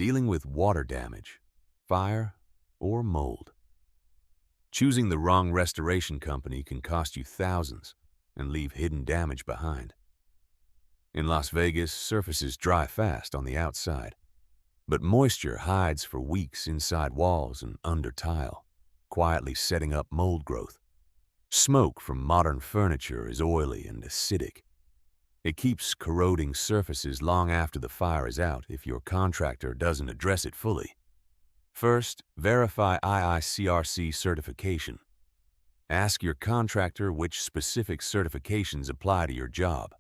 dealing with water damage, fire, or mold. Choosing the wrong restoration company can cost you thousands and leave hidden damage behind. In Las Vegas, surfaces dry fast on the outside, but moisture hides for weeks inside walls and under tile, quietly setting up mold growth. Smoke from modern furniture is oily and acidic. It keeps corroding surfaces long after the fire is out if your contractor doesn't address it fully. First, verify IICRC certification. Ask your contractor which specific certifications apply to your job: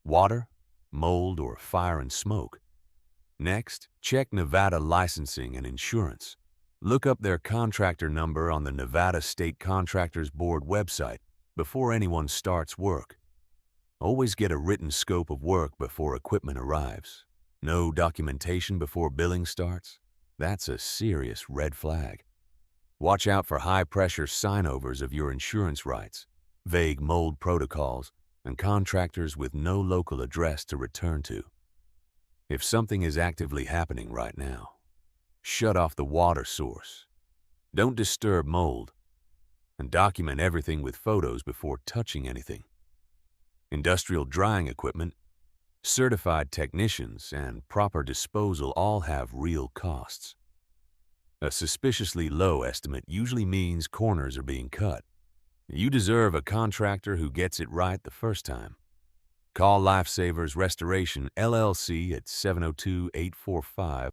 water, mold, or fire and smoke. Next, check Nevada licensing and insurance. Look up their contractor number on the Nevada State Contractors Board website before anyone starts work. Always get a written scope of work before equipment arrives. No documentation before billing starts? That's a serious red flag. Watch out for high-pressure sign-overs of your insurance rights, vague mold protocols, and contractors with no local address to return to. If something is actively happening right now, shut off the water source. Don't disturb mold, and document everything with photos before touching anything. Industrial drying equipment, certified technicians, and proper disposal all have real costs. A suspiciously low estimate usually means corners are being cut. You deserve a contractor who gets it right the first time. Call Life Savers Restoration LLC at 702-845